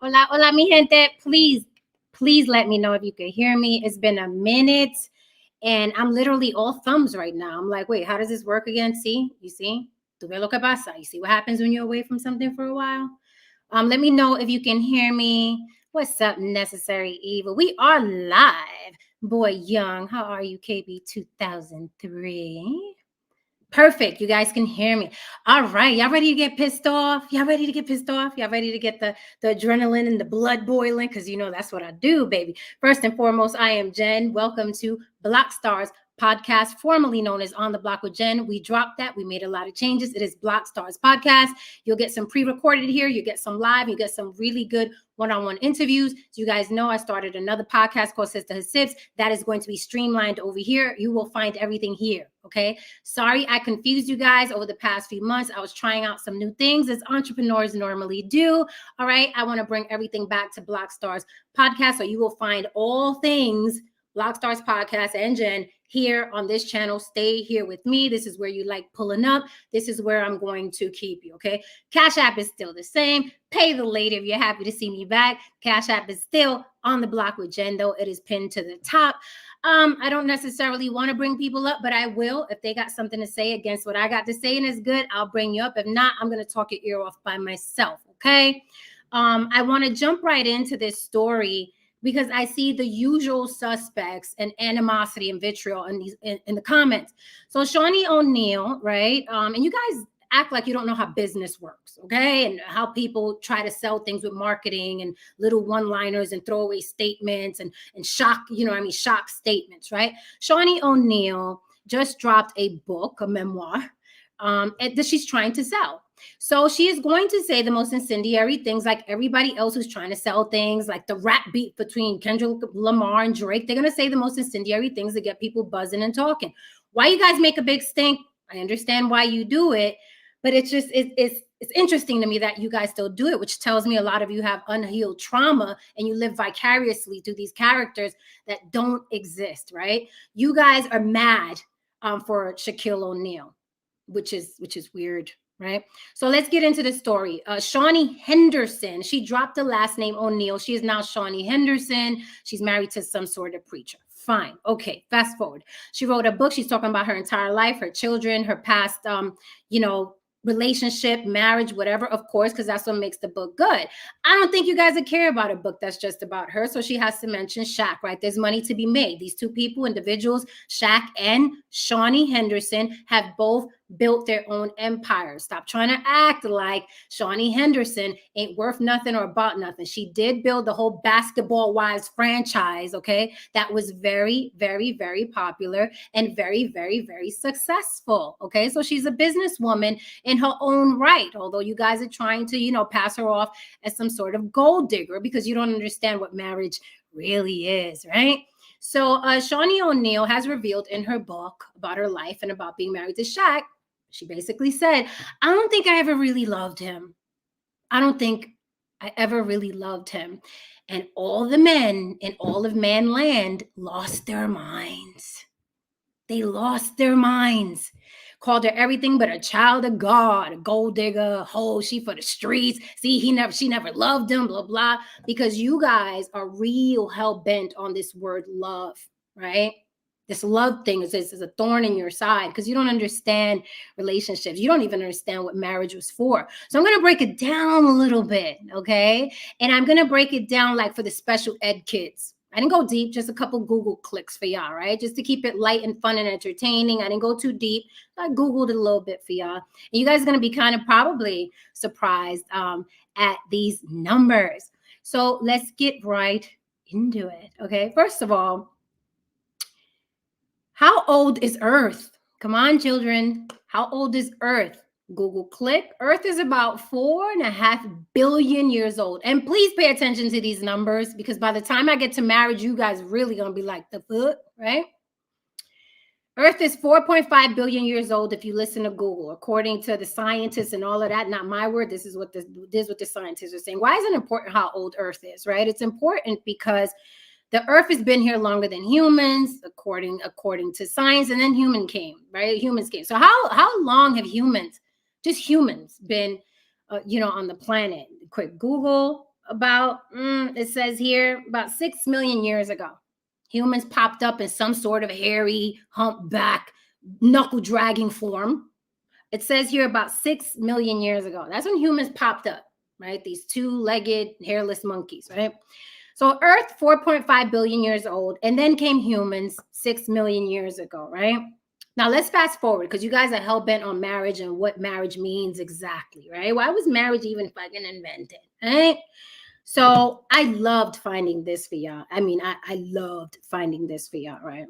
Hola, hola, mi gente. Please let me know if you can hear me. It's been a minute and I'm literally all thumbs right now. I'm like, wait, how does this work again? See? You see? Tu ve lo que pasa? You see what happens when you're away from something for a while? Let me know if you can hear me. What's up, Necessary Evil? We are live. Boy Young, how are you, KB 2003? Perfect. You guys can hear me. All right. Y'all ready to get pissed off? Y'all ready to get pissed off? Y'all ready to get the adrenaline and the blood boiling? Because you know that's what I do, baby. First and foremost, I am Jen. Welcome to Block Stars Podcast, formerly known as On the Block with Jen. We dropped that. We made a lot of changes. It is Block Stars Podcast. You'll get some pre-recorded here. You get some live. You get some really good one-on-one interviews. So you guys know I started another podcast called Sisterhood Sips. That is going to be streamlined over here. You will find everything here. Okay. Sorry, I confused you guys over the past few months. I was trying out some new things as entrepreneurs normally do. All right. I want to bring everything back to Block Stars Podcast. So you will find all things Block Stars Podcast and Jen here on this channel. Stay here with me. This is where you like pulling up. This is where I'm going to keep you. Okay. Cash App is still the same. Pay the lady if you're happy to see me back. Cash App is still On the Block with Jen, though. It is pinned to the top. I don't necessarily want to bring people up, but I will. If they got something to say against what I got to say and it's good, I'll bring you up. If not, I'm going to talk your ear off by myself. Okay. I want to jump right into this story because I see the usual suspects and animosity and vitriol in the comments. So Shaunie O'Neal, right? And you guys act like you don't know how business works, okay? And how people try to sell things with marketing and little one-liners and throwaway statements and shock, shock statements, right? Shaunie O'Neal just dropped a book, a memoir, that she's trying to sell. So she is going to say the most incendiary things like everybody else who's trying to sell things, like the rap beef between Kendrick Lamar and Drake. They're going to say the most incendiary things to get people buzzing and talking. Why you guys make a big stink? I understand why you do it, but it's just, it's interesting to me that you guys still do it, which tells me a lot of you have unhealed trauma and you live vicariously through these characters that don't exist, right? You guys are mad for Shaquille O'Neal, which is weird. Right. So let's get into the story. Shaunie Henderson, she dropped the last name O'Neal. She is now Shaunie Henderson. She's married to some sort of preacher. Fine. Okay. Fast forward. She wrote a book. She's talking about her entire life, her children, her past, relationship, marriage, whatever, of course, because that's what makes the book good. I don't think you guys would care about a book that's just about her. So she has to mention Shaq, right? There's money to be made. These two people, individuals, Shaq and Shaunie Henderson, have both built their own empires. Stop trying to act like Shaunie Henderson ain't worth nothing or about nothing. She did build the whole Basketball Wives franchise, okay? That was very, very, very popular and very, very, very successful, okay? So she's a businesswoman in her own right, although you guys are trying to, pass her off as some sort of gold digger because you don't understand what marriage really is, right? So Shaunie O'Neal has revealed in her book about her life and about being married to Shaq. She basically said, I don't think I ever really loved him. I don't think I ever really loved him. And all the men in all of manland lost their minds. They lost their minds. Called her everything but a child of God, a gold digger, a hoe, she for the streets. See, she never loved him, blah, blah. Because you guys are real hell-bent on this word love, right? This love thing is a thorn in your side because you don't understand relationships. You don't even understand what marriage was for. So I'm going to break it down a little bit, okay? And I'm going to break it down like for the special ed kids. I didn't go deep, just a couple Google clicks for y'all, right? Just to keep it light and fun and entertaining. I didn't go too deep. I Googled it a little bit for y'all. And you guys are going to be kind of probably surprised at these numbers. So let's get right into it, okay? First of all, how old is Earth? Come on, children. How old is Earth? Google click. Earth is about 4.5 billion years old. And please pay attention to these numbers because by the time I get to marriage, you guys really going to be like, the fuck, right? Earth is 4.5 billion years old if you listen to Google, according to the scientists and all of that. Not my word. This is what the scientists are saying. Why is it important how old Earth is, right? It's important because the Earth has been here longer than humans, according to science, and then humans came. So how long have humans, just humans, been, on the planet? Quick Google. about, it says here, about 6 million years ago, humans popped up in some sort of hairy, humpback, knuckle dragging form. It says here about 6 million years ago. That's when humans popped up, right? These two-legged, hairless monkeys, right? So Earth, 4.5 billion years old, and then came humans 6 million years ago, right? Now let's fast forward because you guys are hell-bent on marriage and what marriage means exactly, right? Why was marriage even fucking invented, right? So I loved finding this for y'all. I mean, I loved finding this for y'all, right?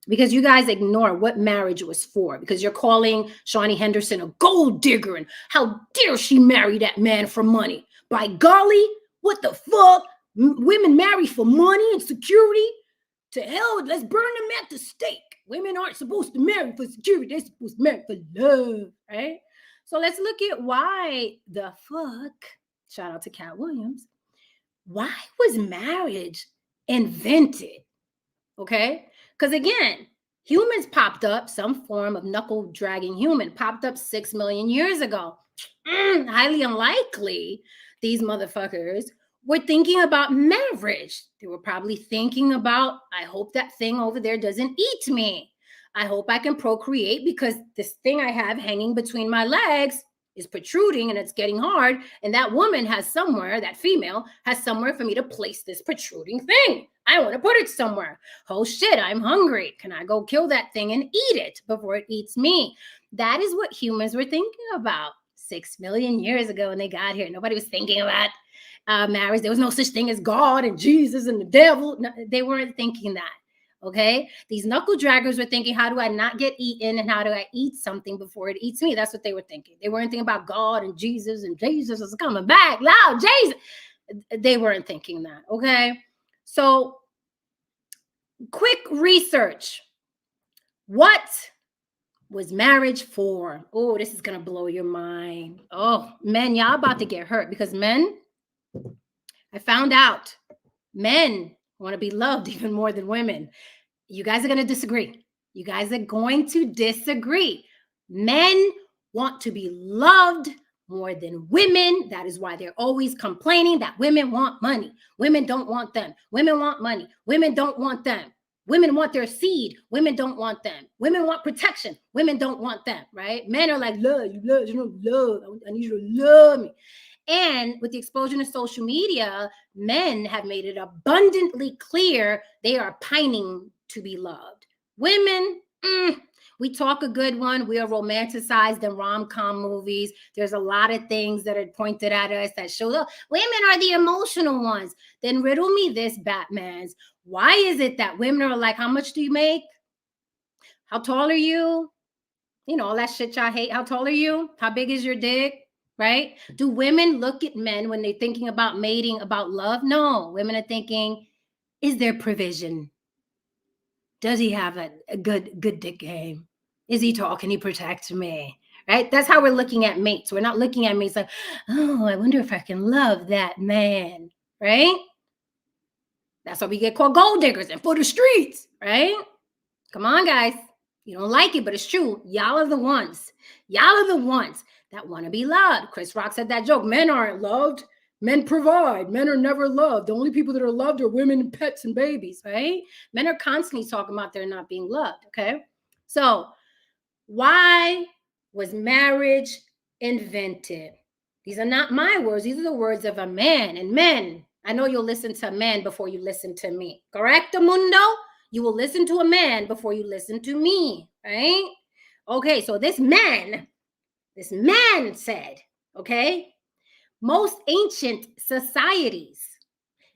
Because you guys ignore what marriage was for, because you're calling Shaunie Henderson a gold digger and how dare she marry that man for money. By golly, what the fuck? Women marry for money and security? To hell, let's burn them at the stake. Women aren't supposed to marry for security. They're supposed to marry for love, right? So let's look at why the fuck, shout out to Cat Williams, why was marriage invented? Okay? Because again, humans popped up, some form of knuckle dragging human popped up 6 million years ago. Highly unlikely these motherfuckers were thinking about marriage. They were probably thinking about, I hope that thing over there doesn't eat me. I hope I can procreate because this thing I have hanging between my legs is protruding and it's getting hard. And that woman has somewhere, that female has somewhere for me to place this protruding thing. I want to put it somewhere. Oh shit, I'm hungry. Can I go kill that thing and eat it before it eats me? That is what humans were thinking about 6 million years ago when they got here. Nobody was thinking about marriage. There was no such thing as God and Jesus and the devil. No, they weren't thinking that. Okay, these knuckle draggers were thinking, how do I not get eaten and how do I eat something before it eats me? That's what they were thinking. They weren't thinking about God and Jesus is coming back. Loud, Jesus. They weren't thinking that. Okay, so quick research. What was marriage for? Oh, this is gonna blow your mind. Oh, men, y'all about to get hurt because men, I found out, men want to be loved even more than women. You guys are going to disagree. You guys are going to disagree. Men want to be loved more than women. That is why they're always complaining that women want money. Women don't want them. Women want money. Women don't want them. Women want their seed. Women don't want them. Women want protection. Women don't want them, right? Men are like, love, you know, love. I need you to love me. And with the explosion of social media, men have made it abundantly clear they are pining to be loved. Women, we talk a good one. We are romanticized in rom-com movies. There's a lot of things that are pointed at us that show, oh, women are the emotional ones. Then riddle me this, Batmans. Why is it that women are like, how much do you make? How tall are you? You know, all that shit y'all hate. How tall are you? How big is your dick? Right? Do women look at men when they're thinking about mating, about love? No, women are thinking, is there provision? Does he have a good dick game? Is he tall? Can he protect me? Right? That's how we're looking at mates. We're not looking at mates like, oh, I wonder if I can love that man. Right? That's why we get called gold diggers and for the streets. Right? Come on, guys. You don't like it, but it's true. Y'all are the ones. Y'all are the ones that want to be loved. Chris Rock said that joke. Men aren't loved. Men provide. Men are never loved. The only people that are loved are women, pets, and babies, right? Men are constantly talking about they're not being loved, okay? So why was marriage invented? These are not my words. These are the words of a man. And men, I know you'll listen to a man before you listen to me. Correcto, mundo? You will listen to a man before you listen to me, right? Okay, so this man said, okay, most ancient societies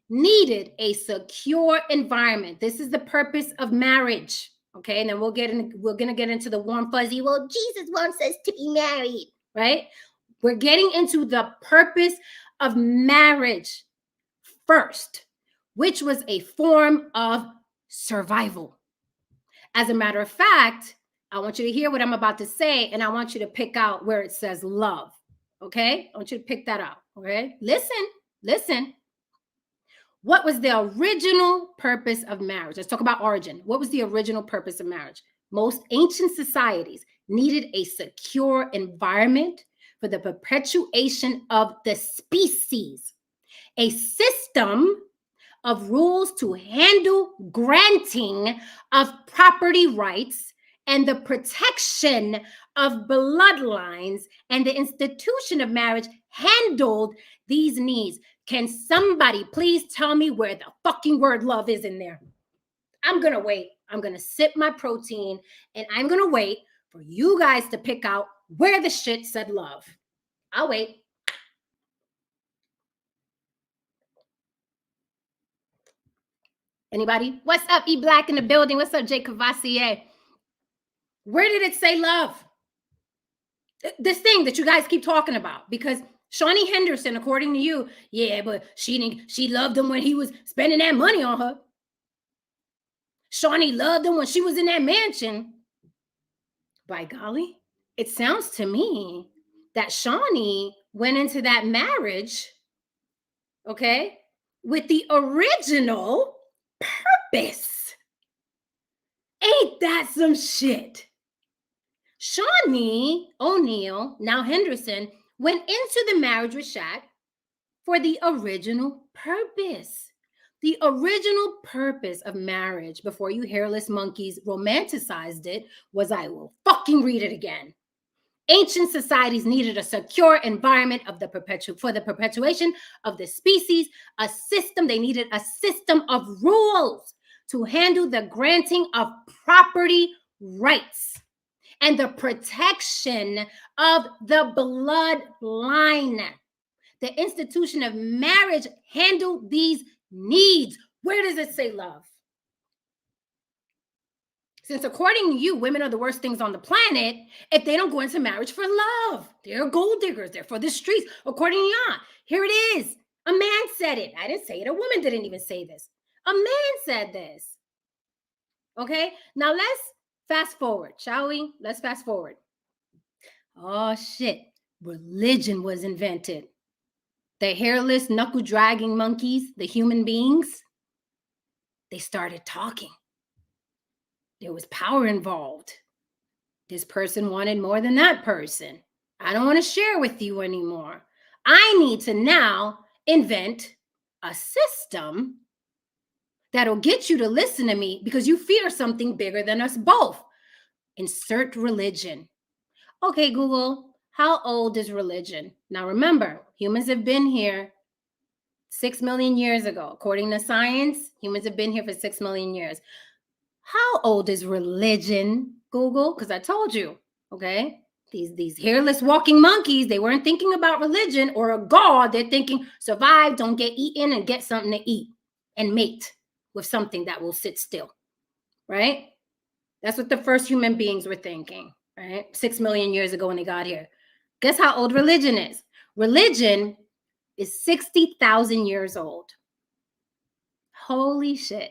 needed a secure environment. This is the purpose of marriage, okay? And then we're gonna get into the warm fuzzy, well, Jesus wants us to be married, right? We're getting into the purpose of marriage first, which was a form of survival. As a matter of fact, I want you to hear what I'm about to say, and I want you to pick out where it says love, okay? I want you to pick that out, okay? Listen. What was the original purpose of marriage? Let's talk about origin. What was the original purpose of marriage? Most ancient societies needed a secure environment for the perpetuation of the species. a system of rules to handle granting of property rights and the protection of bloodlines, and the institution of marriage handled these needs. Can somebody please tell me where the fucking word love is in there? I'm going to wait. I'm going to sip my protein and I'm going to wait for you guys to pick out where the shit said love. I'll wait. Anybody? What's up, E Black in the building? What's up, Jay Cavassier? Where did it say love? This thing that you guys keep talking about, because Shaunie Henderson, according to you, yeah, but she loved him when he was spending that money on her. Shaunie loved him when she was in that mansion. By golly, it sounds to me that Shaunie went into that marriage, okay, with the original purpose. Ain't that some shit? Shaunie O'Neal, now Henderson, went into the marriage with Shaq for the original purpose. The original purpose of marriage, before you hairless monkeys romanticized it, was, I will fucking read it again. Ancient societies needed a secure environment of for the perpetuation of the species, a system. They needed a system of rules to handle the granting of property rights and the protection of the bloodline. The institution of marriage handled these needs. Where does it say love? Since according to you, women are the worst things on the planet if they don't go into marriage for love. They're gold diggers. They're for the streets. According to you, here it is. A man said it. I didn't say it. A woman didn't even say this. A man said this. Okay? Now let's fast forward, shall we? Let's fast forward. Oh, shit. Religion was invented. The hairless, knuckle-dragging monkeys, the human beings, they started talking. There was power involved. This person wanted more than that person. I don't want to share with you anymore. I need to now invent a system that'll get you to listen to me because you fear something bigger than us both. Insert religion. Okay, Google, how old is religion? Now remember, humans have been here 6 million years ago. According to science, humans have been here for 6 million years. How old is religion, Google? Because I told you, okay? These hairless walking monkeys, they weren't thinking about religion or a god. They're thinking survive, don't get eaten, and get something to eat and mate with something that will sit still, right? That's what the first human beings were thinking, right? 6 million years ago when they got here. Guess how old religion is? Religion is 60,000 years old. Holy shit.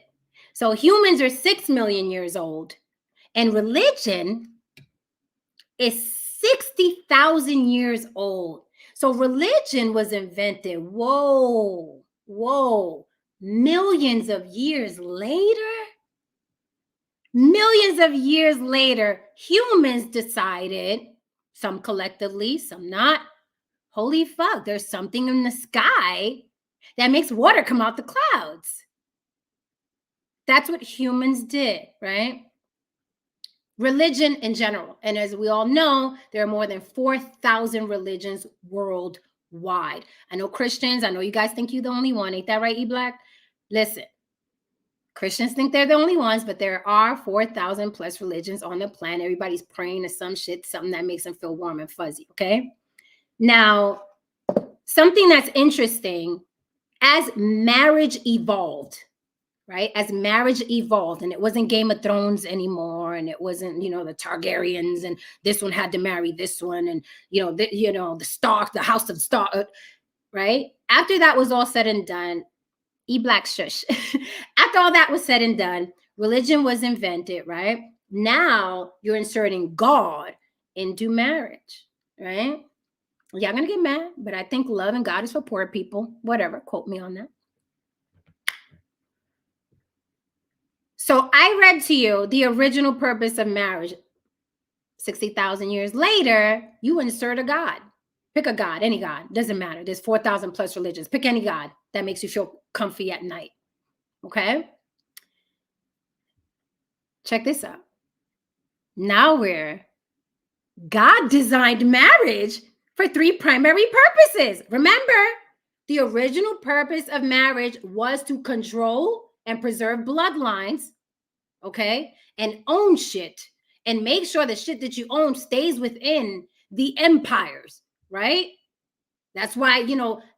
So humans are 6 million years old, and religion is 60,000 years old. So religion was invented, whoa, millions of years later. Millions of years later, humans decided, some collectively, some not, holy fuck, there's something in the sky that makes water come out the clouds. That's what humans did, right? Religion in general. And as we all know, there are more than 4,000 religions worldwide. I know Christians, I know you guys think you're the only one. Ain't that right, E-Black? Listen, Christians think they're the only ones, but there are 4,000 plus religions on the planet. Everybody's praying to some shit, something that makes them feel warm and fuzzy, okay? Now, something that's interesting, as marriage evolved, right? As marriage evolved, and it wasn't Game of Thrones anymore, and it wasn't, the Targaryens, and this one had to marry this one, and the Stark, the House of Stark, right? After that was all said and done, E-Black shush. After all that was said and done, religion was invented, right? Now you're inserting God into marriage, right? Y'all gonna get mad, but I think love and God is for poor people. Whatever, quote me on that. So I read to you the original purpose of marriage. 60,000 years later, you insert a God. Pick a God, any God, doesn't matter. There's 4,000 plus religions. Pick any God that makes you feel comfy at night. Okay? Check this out. Now God designed marriage for 3 primary purposes. Remember, the original purpose of marriage was to control and preserve bloodlines, okay? And own shit and make sure the shit that you own stays within the empires, right? That's why,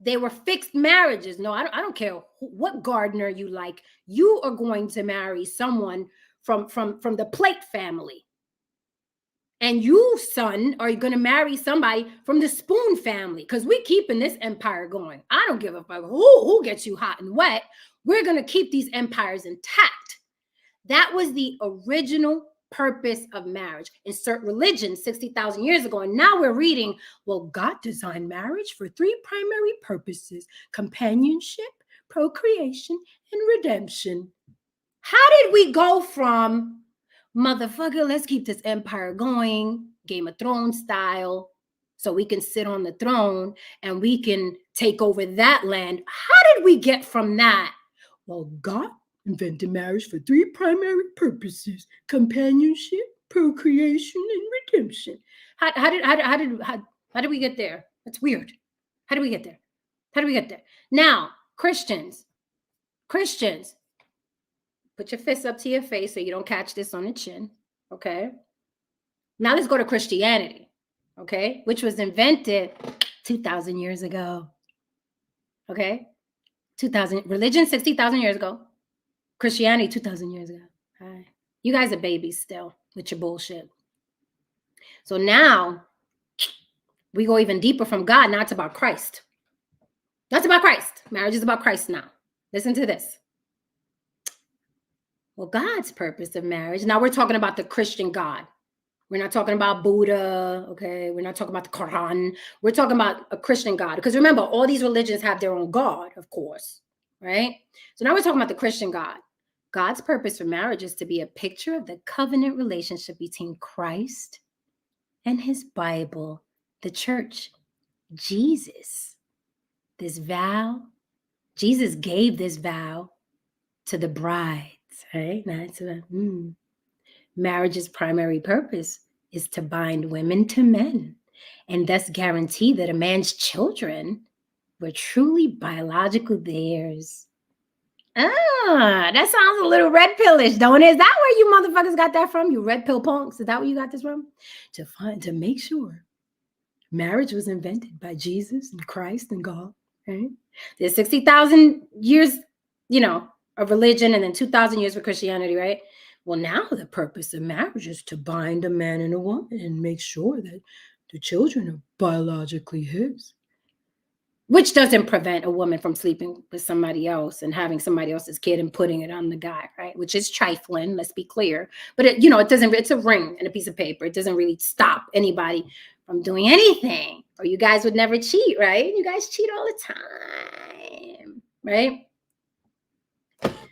they were fixed marriages. No, I don't care what gardener you like. You are going to marry someone from the plate family. And you, son, are going to marry somebody from the spoon family, because we're keeping this empire going. I don't give a fuck who gets you hot and wet. We're going to keep these empires intact. That was the original purpose of marriage. Insert religion 60,000 years ago. And now we're reading, well, God designed marriage for 3 primary purposes: companionship, procreation, and redemption. How did we go from, motherfucker, let's keep this empire going, Game of Thrones style, so we can sit on the throne and we can take over that land? How did we get from that? Well, God invented marriage for 3 primary purposes: companionship, procreation, and redemption. How did we get there? That's weird. How did we get there? How did we get there? Now, Christians, put your fists up to your face so you don't catch this on the chin, okay? Now let's go to Christianity, okay? Which was invented 2,000 years ago, okay? 2,000, religion 60,000 years ago. Christianity 2,000 years ago. All right. You guys are babies still with your bullshit. So now we go even deeper from God. Now it's about Christ. That's about Christ. Marriage is about Christ now. Listen to this. Well, God's purpose of marriage. Now we're talking about the Christian God. We're not talking about Buddha, okay? We're not talking about the Quran. We're talking about a Christian God. Because remember, all these religions have their own God, of course, right? So now we're talking about the Christian God. God's purpose for marriage is to be a picture of the covenant relationship between Christ and his Bible, the church, Jesus. This vow, Jesus gave this vow to the brides, right? Marriage's primary purpose is to bind women to men and thus guarantee that a man's children were truly biologically theirs. That sounds a little red pillish, don't it? Is that where you motherfuckers got that from? You red pill punks? Is that where you got this from? To make sure marriage was invented by Jesus and Christ and God, right? There's 60,000 years, of religion, and then 2,000 years of Christianity, right? Well, now the purpose of marriage is to bind a man and a woman and make sure that the children are biologically his. Which doesn't prevent a woman from sleeping with somebody else and having somebody else's kid and putting it on the guy, right? Which is trifling, let's be clear. But it doesn't, it's a ring and a piece of paper. It doesn't really stop anybody from doing anything. Or you guys would never cheat, right? You guys cheat all the time, right?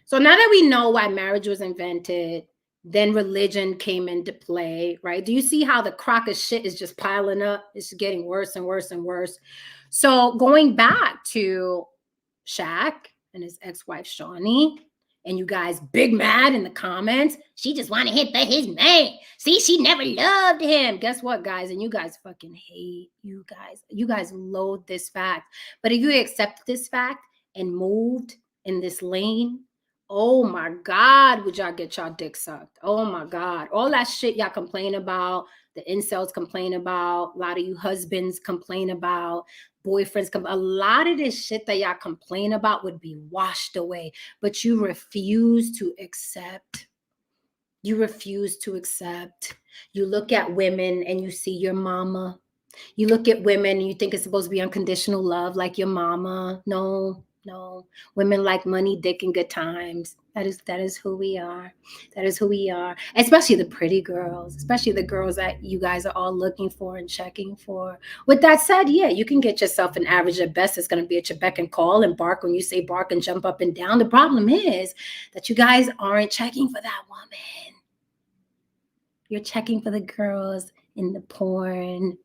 So now that we know why marriage was invented, then religion came into play, right? Do you see how the crock of shit is just piling up? It's getting worse and worse and worse. So going back to Shaq and his ex-wife, Shaunie, and you guys big mad in the comments, she just want to hit his man. See, she never loved him. Guess what, guys? And you guys fucking hate you guys. You guys loathe this fact. But if you accept this fact and moved in this lane, oh my God, would y'all get y'all dick sucked? Oh my God. All that shit y'all complain about, the incels complain about, a lot of you husbands complain about, boyfriends, a lot of this shit that y'all complain about would be washed away, but you refuse to accept. You refuse to accept. You look at women and you see your mama. You look at women and you think it's supposed to be unconditional love like your mama. No. Women like money, dick, and good times. That is who we are. That is who we are. Especially the pretty girls, especially the girls that you guys are all looking for and checking for. With that said, yeah, you can get yourself an average at best. It's going to be at your beck and call and bark when you say bark and jump up and down. The problem is that you guys aren't checking for that woman. You're checking for the girls in the porn.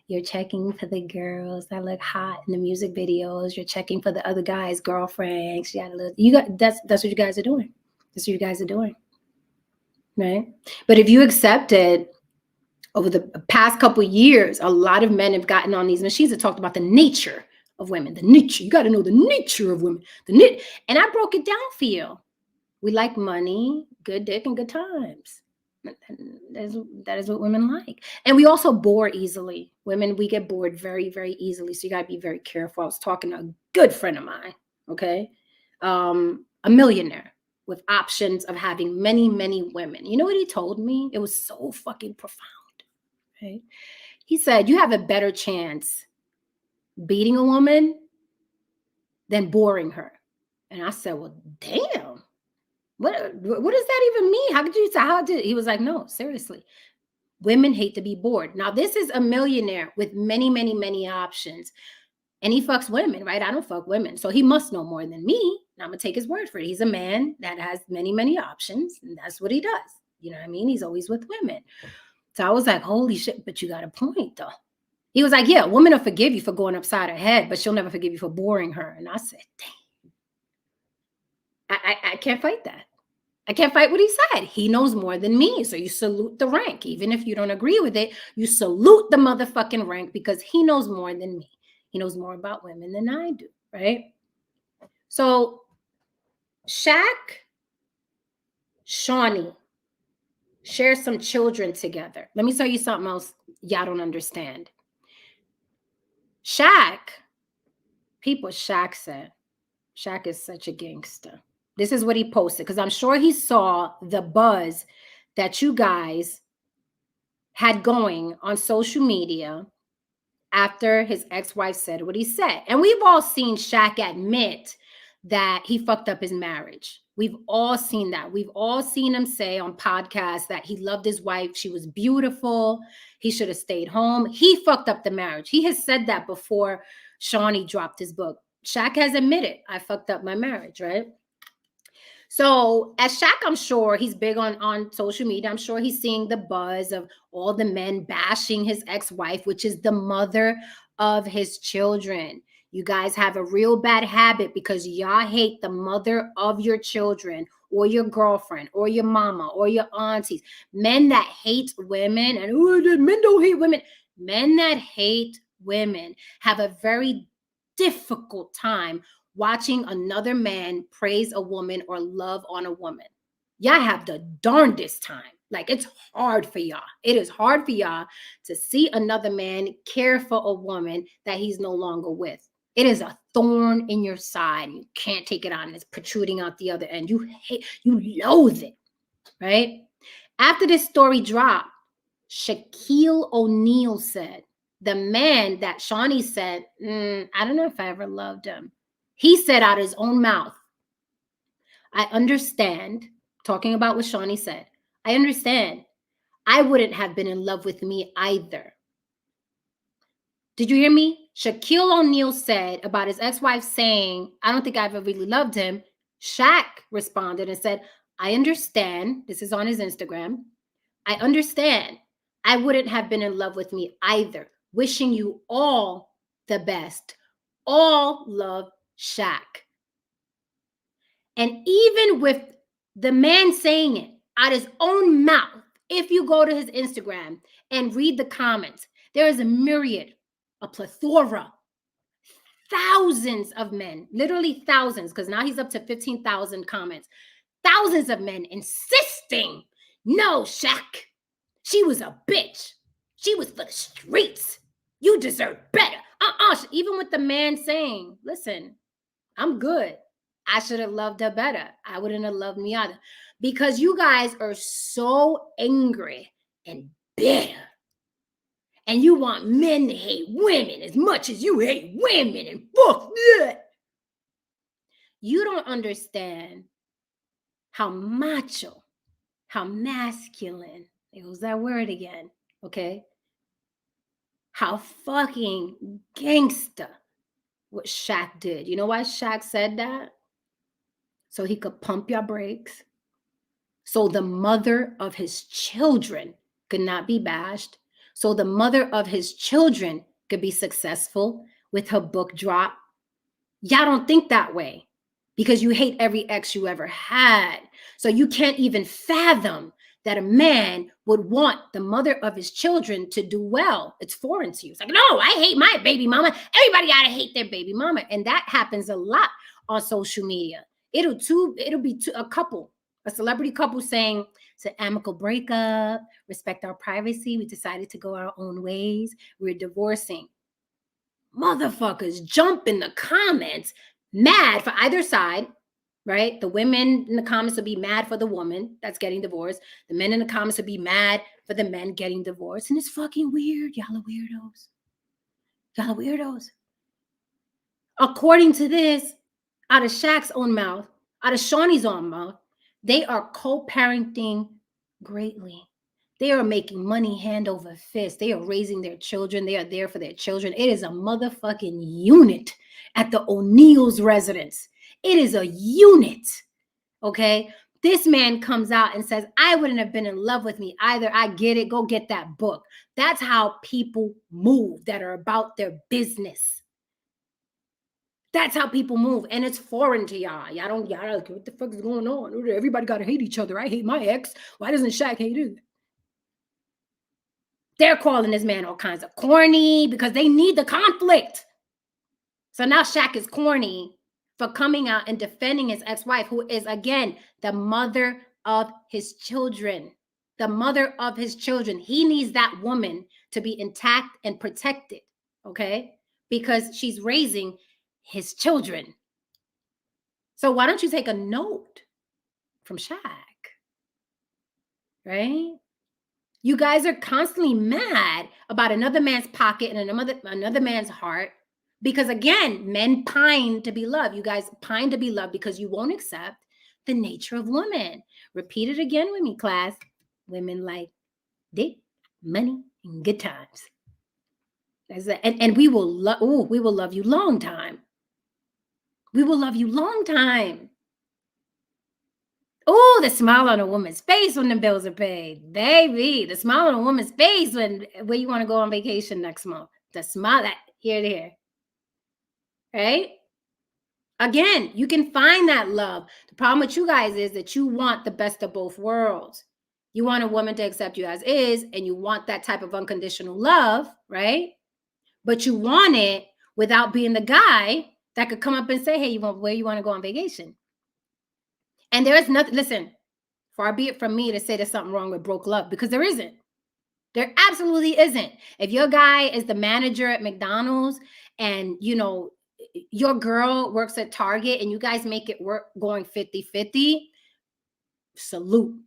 You're checking for the girls that look hot in the music videos. You're checking for the other guys' girlfriends. That's what you guys are doing. That's what you guys are doing. Right? But if you accept it, over the past couple of years, a lot of men have gotten on these machines that talked about the nature of women. The nature. You got to know the nature of women. And I broke it down for you. We like money, good dick, and good times. That is what women like. And we also bore easily. Women, we get bored very, very easily. So you got to be very careful. I was talking to a good friend of mine, okay? A millionaire with options of having many, many women. You know what he told me? It was so fucking profound, right? He said, you have a better chance beating a woman than boring her. And I said, well, damn. What does that even mean? He was like, no, seriously. Women hate to be bored. Now, this is a millionaire with many, many, many options. And he fucks women, right? I don't fuck women. So he must know more than me. And I'm going to take his word for it. He's a man that has many, many options. And that's what he does. You know what I mean? He's always with women. So I was like, holy shit, but you got a point, though. He was like, yeah, a woman will forgive you for going upside her head, but she'll never forgive you for boring her. And I said, damn, I can't fight that. I can't fight what he said. He knows more than me. So you salute the rank. Even if you don't agree with it, you salute the motherfucking rank because he knows more than me. He knows more about women than I do, right? So Shaq, Shaunie share some children together. Let me tell you something else y'all don't understand. Shaq said, Shaq is such a gangster. This is what he posted because I'm sure he saw the buzz that you guys had going on social media after his ex-wife said what he said. And we've all seen Shaq admit that he fucked up his marriage. We've all seen that. We've all seen him say on podcasts that he loved his wife. She was beautiful. He should have stayed home. He fucked up the marriage. He has said that before Shaunie dropped his book. Shaq has admitted, I fucked up my marriage, right? So as Shaq, I'm sure he's big on social media. I'm sure he's seeing the buzz of all the men bashing his ex-wife, which is the mother of his children. You guys have a real bad habit because y'all hate the mother of your children or your girlfriend or your mama or your aunties. Men that hate women and men don't hate women. Men that hate women have a very difficult time watching another man praise a woman or love on a woman. Y'all have the darndest time. Like, it's hard for y'all. It is hard for y'all to see another man care for a woman that he's no longer with. It is a thorn in your side. You can't take it on. And it's protruding out the other end. You loathe it, right? After this story dropped, Shaquille O'Neal said, the man that Shaunie said, I don't know if I ever loved him. He said out of his own mouth, I understand, talking about what Shaunie said, I understand. I wouldn't have been in love with me either. Did you hear me? Shaquille O'Neal said about his ex-wife saying, I don't think I ever really loved him. Shaq responded and said, I understand. This is on his Instagram. I understand. I wouldn't have been in love with me either. Wishing you all the best. All love, Shaq. And even with the man saying it out his own mouth, if you go to his Instagram and read the comments, there is a myriad, a plethora, thousands of men, literally thousands, because now he's up to 15,000 comments, thousands of men insisting, no, Shaq, she was a bitch. She was for the streets. You deserve better. Even with the man saying, listen, I'm good. I should have loved her better. I wouldn't have loved me either. Because you guys are so angry and bitter. And you want men to hate women as much as you hate women and fuck that. You don't understand how macho, how masculine, there goes that word again, okay? How fucking gangster what Shaq did. You know why Shaq said that? So he could pump your brakes. So the mother of his children could not be bashed. so the mother of his children could be successful with her book drop. Y'all don't think that way because you hate every ex you ever had. So you can't even fathom that a man would want the mother of his children to do well. It's foreign to you. It's like, no, I hate my baby mama. Everybody gotta hate their baby mama. And that happens a lot on social media. It'll be a celebrity couple saying it's an amicable breakup, respect our privacy. We decided to go our own ways. We're divorcing. Motherfuckers jump in the comments mad for either side, right? The women in the comments will be mad for the woman that's getting divorced. The men in the comments will be mad for the men getting divorced. And it's fucking weird. Y'all are weirdos. Y'all are weirdos. According to this, out of Shaq's own mouth, out of Shaunie's own mouth, they are co-parenting greatly. They are making money hand over fist. They are raising their children. They are there for their children. It is a motherfucking unit at the O'Neill's residence. It is a unit, okay? This man comes out and says, I wouldn't have been in love with me either. I get it. Go get that book. That's how people move that are about their business. That's how people move. And it's foreign to y'all. Y'all like, what the fuck is going on? Everybody got to hate each other. I hate my ex. Why doesn't Shaq hate it? They're calling this man all kinds of corny because they need the conflict. So now Shaq is corny for coming out and defending his ex-wife, who is, again, the mother of his children. The mother of his children. He needs that woman to be intact and protected, okay? Because she's raising his children. So why don't you take a note from Shaq, right? You guys are constantly mad about another man's pocket and another man's heart because, again, men pine to be loved. You guys pine to be loved because you won't accept the nature of women. Repeat it again with me, class. Women like dick, money, and good times. And we will love you long time. We will love you long time. Oh, the smile on a woman's face when the bills are paid, baby. The smile on a woman's face when where you want to go on vacation next month. The smile that ear to ear, right? Again, you can find that love. The problem with you guys is that you want the best of both worlds. You want a woman to accept you as is, and you want that type of unconditional love, right? But you want it without being the guy that could come up and say, hey, where you want to go on vacation? And there is nothing, listen, far be it from me to say there's something wrong with broke love, because there isn't. There absolutely isn't. If your guy is the manager at McDonald's and, your girl works at Target and you guys make it work going 50-50, salute.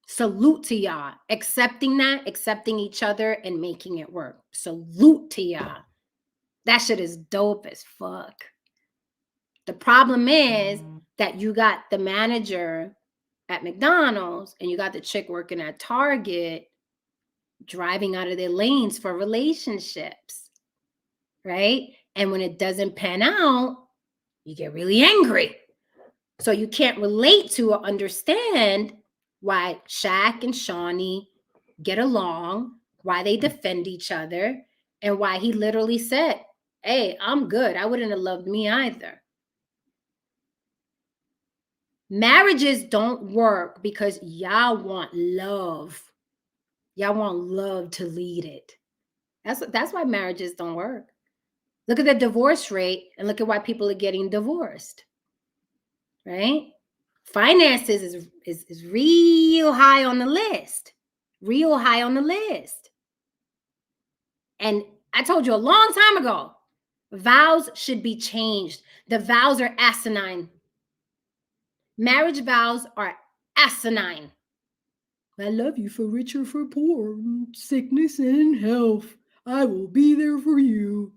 Salute to y'all. Accepting each other and making it work. Salute to y'all. That shit is dope as fuck. The problem is that you got the manager at McDonald's and you got the chick working at Target driving out of their lanes for relationships, right? And when it doesn't pan out, you get really angry. So you can't relate to or understand why Shaq and Shaunie get along, why they defend each other, and why he literally said, hey, I'm good. I wouldn't have loved me either. Marriages don't work because y'all want love. Y'all want love to lead it. That's why marriages don't work. Look at the divorce rate and look at why people are getting divorced, right? Finances is real high on the list. Real high on the list. And I told you a long time ago, vows should be changed. The vows are asinine. Marriage vows are asinine. I love you for rich or for poor, sickness and health. I will be there for you.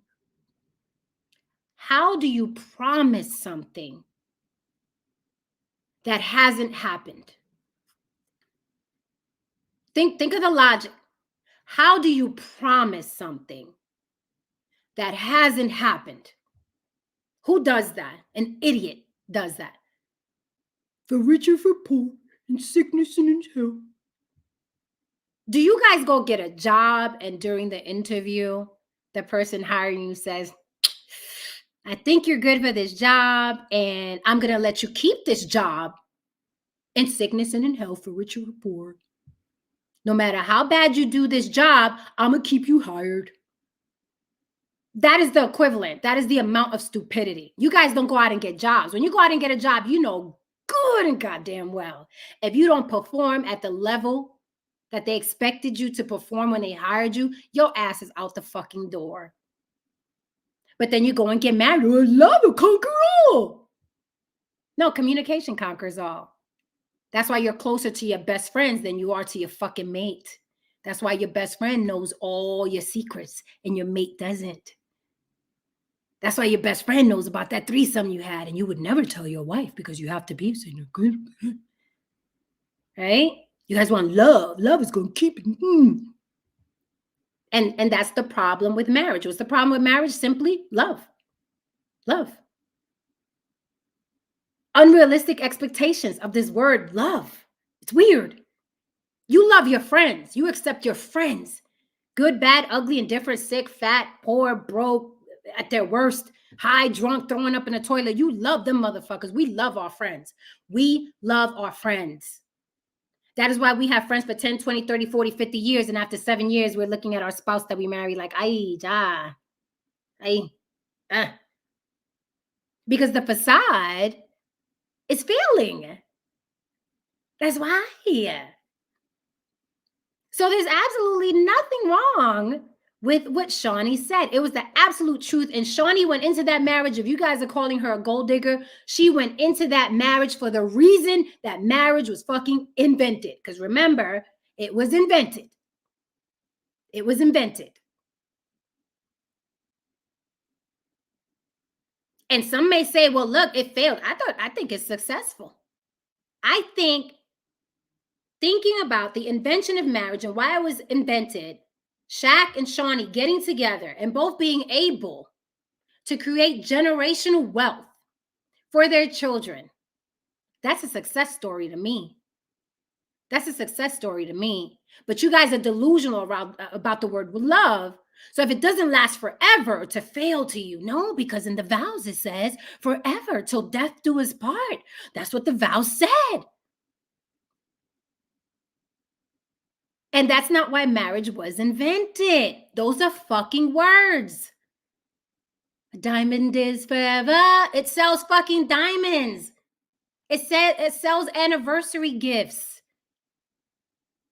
How do you promise something that hasn't happened? Think of the logic. How do you promise something that hasn't happened? Who does that? An idiot does that. For rich or for poor, in sickness and in health. Do you guys go get a job and during the interview, the person hiring you says, I think you're good for this job and I'm going to let you keep this job in sickness and in health for which you report. No matter how bad you do this job, I'm going to keep you hired. That is the equivalent. That is the amount of stupidity. You guys don't go out and get jobs. When you go out and get a job, you know good and goddamn well, if you don't perform at the level that they expected you to perform when they hired you, your ass is out the fucking door. But then you go and get married. Oh, love will conquer all. No, communication conquers all. That's why you're closer to your best friends than you are to your fucking mate. That's why your best friend knows all your secrets and your mate doesn't. That's why your best friend knows about that threesome you had and you would never tell your wife because you have to be saying good. Right? You guys want love. Love is going to keep it. And that's the problem with marriage. What's the problem with marriage? Simply love. Love. Unrealistic expectations of this word love. It's weird. You love your friends. You accept your friends. Good, bad, ugly, indifferent, sick, fat, poor, broke, at their worst, high, drunk, throwing up in the toilet. You love them motherfuckers. We love our friends. We love our friends. That is why we have friends for 10, 20, 30, 40, 50 years. And after 7 years, we're looking at our spouse that we marry like, because the facade is failing. That's why. So there's absolutely nothing wrong with what Shaunie said. It was the absolute truth. And Shaunie went into that marriage. If you guys are calling her a gold digger, she went into that marriage for the reason that marriage was fucking invented. Because remember, it was invented. It was invented. And some may say, well, look, it failed. I think it's successful. I think thinking about the invention of marriage and why it was invented, Shaq and Shaunie getting together and both being able to create generational wealth for their children. That's a success story to me. That's a success story to me. But you guys are delusional about the word love. So if it doesn't last forever to fail to you, no, because in the vows it says forever till death do us part. That's what the vows said. And that's not why marriage was invented. Those are fucking words. A diamond is forever. It sells fucking diamonds. It sells anniversary gifts.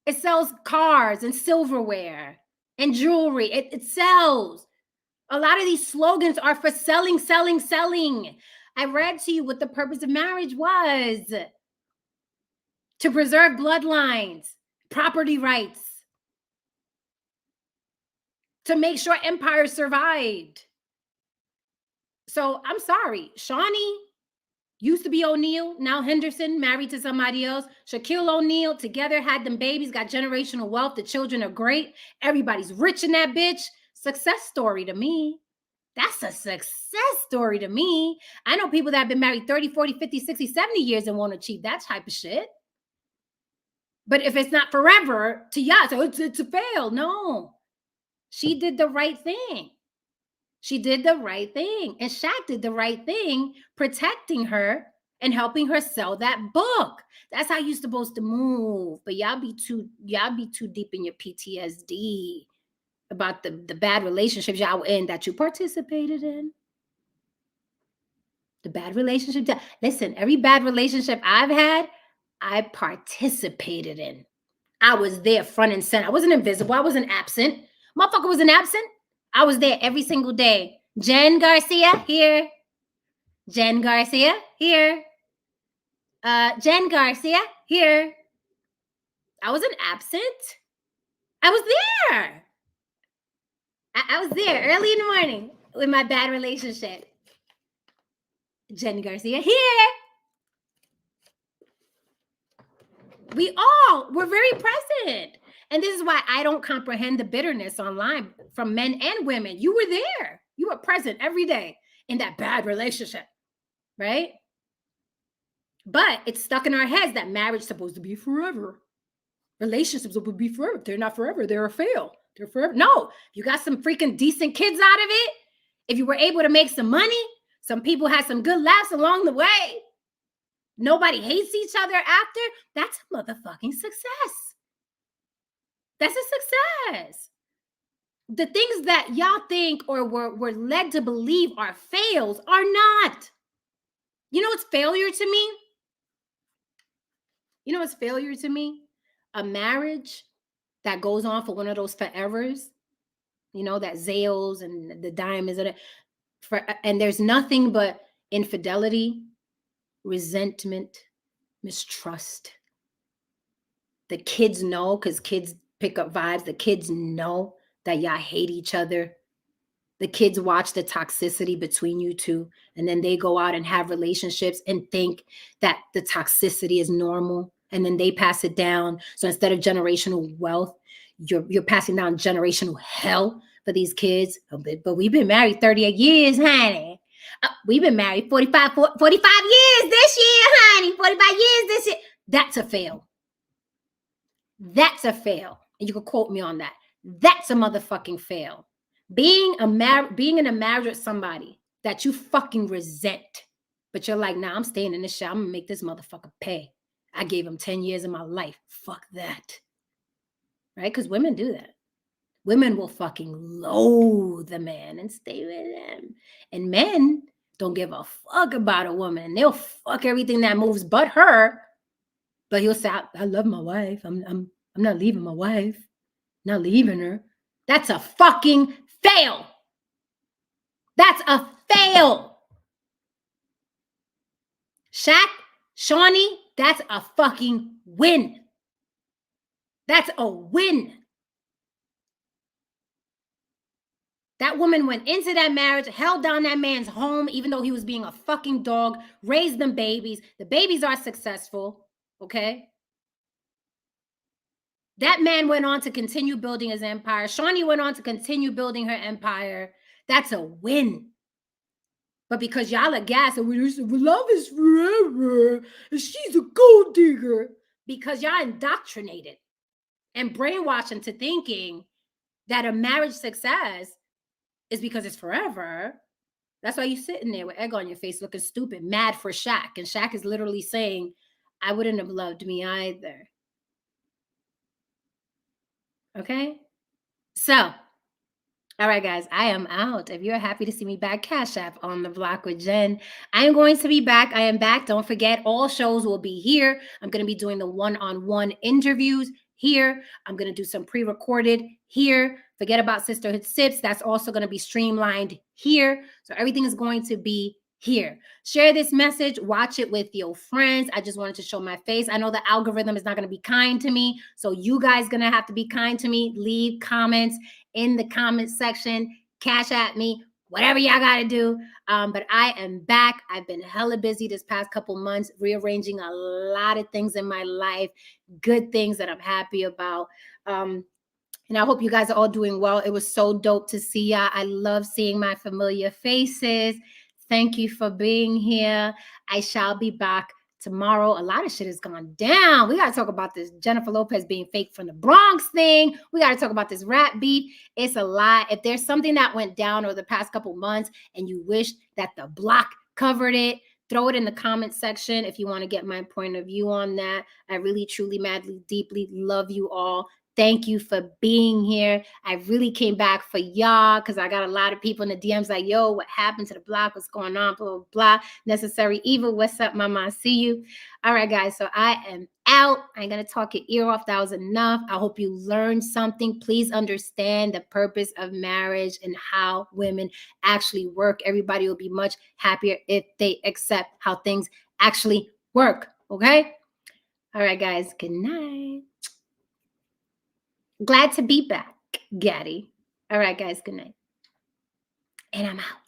It sells cars and silverware and jewelry. It sells. A lot of these slogans are for selling, selling, selling. I read to you what the purpose of marriage was. To preserve bloodlines, property rights, to make sure empires survived. So I'm sorry, Shaunie used to be O'Neal, now Henderson, married to somebody else. Shaquille O'Neal, together, had them babies, got generational wealth. The children are great. Everybody's rich in that bitch. Success story to me. That's a success story to me. I know people that have been married 30, 40, 50, 60, 70 years and won't achieve that type of shit. But if it's not forever, to y'all, so it's a fail. No. She did the right thing. She did the right thing. And Shaq did the right thing, protecting her and helping her sell that book. That's how you're supposed to move. But y'all be too deep in your PTSD about the bad relationships y'all were in that you participated in. The bad relationship. Listen, every bad relationship I've had, I participated in. I was there front and center. I wasn't invisible. I wasn't absent. Motherfucker wasn't absent. I was there every single day. Jen Garcia, here. Jen Garcia, here. Jen Garcia, here. I wasn't absent. I was there. I was there early in the morning with my bad relationship. Jen Garcia, here. We all were very present. And this is why I don't comprehend the bitterness online from men and women. You were there. You were present every day in that bad relationship, right? But it's stuck in our heads that marriage is supposed to be forever. Relationships will be forever. They're not forever. They're a fail. They're forever. No, you got some freaking decent kids out of it. If you were able to make some money, some people had some good laughs along the way. Nobody hates each other after. That's a motherfucking success. That's a success. The things that y'all think or were led to believe are fails are not. You know what's failure to me? You know what's failure to me? A marriage that goes on for one of those forevers, that Zales and the diamonds and there's nothing but infidelity, resentment, mistrust. The kids know, because kids pick up vibes. The kids know that y'all hate each other. The kids watch the toxicity between you two, and then they go out and have relationships and think that the toxicity is normal, and then they pass it down. So instead of generational wealth, you're passing down generational hell for these kids. But we've been married 38 years, honey. We've been married 45 years this year, honey. 45 years this year. That's a fail. That's a fail. And you can quote me on that. That's a motherfucking fail. Being in a marriage with somebody that you fucking resent, but you're like, nah, I'm staying in this shit. I'm gonna make this motherfucker pay. I gave him 10 years of my life. Fuck that. Right? Because women do that. Women will fucking loathe the man and stay with him. And men don't give a fuck about a woman. They'll fuck everything that moves but her. But he'll say, I love my wife. I'm not leaving my wife. Not leaving her. That's a fucking fail. That's a fail. Shaq, Shaunie, that's a fucking win. That's a win. That woman went into that marriage, held down that man's home, even though he was being a fucking dog, raised them babies. The babies are successful, okay? That man went on to continue building his empire. Shaunie went on to continue building her empire. That's a win. But because y'all are gas and love is forever, and she's a gold digger, because y'all indoctrinated and brainwashed into thinking that a marriage success is because it's forever. That's why you're sitting there with egg on your face looking stupid, mad for Shaq. And Shaq is literally saying, I wouldn't have loved me either. Okay? So, all right, guys, I am out. If you're happy to see me back, Cash App on the block with Jen. I am going to be back. I am back. Don't forget, all shows will be here. I'm going to be doing the one-on-one interviews here. I'm going to do some pre-recorded here. Forget about Sisterhood Sips. That's also going to be streamlined here. So everything is going to be here. Share this message. Watch it with your friends. I just wanted to show my face. I know the algorithm is not going to be kind to me. So you guys going to have to be kind to me. Leave comments in the comment section. Cash at me. Whatever y'all got to do. But I am back. I've been hella busy this past couple months, rearranging a lot of things in my life. Good things that I'm happy about. And I hope you guys are all doing well. It was so dope to see y'all. I love seeing my familiar faces. Thank you for being here. I shall be back tomorrow. A lot of shit has gone down. We got to talk about this Jennifer Lopez being fake from the Bronx thing. We got to talk about this rap beef. It's a lot. If there's something that went down over the past couple months and you wish that the block covered it, throw it in the comment section if you want to get my point of view on that. I really, truly, madly, deeply love you all. Thank you for being here. I really came back for y'all because I got a lot of people in the DMs like, yo, what happened to the block? What's going on? Blah, blah, blah. Necessary Evil. What's up, mama? I see you. All right, guys. So I am out. I ain't going to talk your ear off. That was enough. I hope you learned something. Please understand the purpose of marriage and how women actually work. Everybody will be much happier if they accept how things actually work. Okay? All right, guys. Good night. Glad to be back, Gaddy. All right, guys. Good night. And I'm out.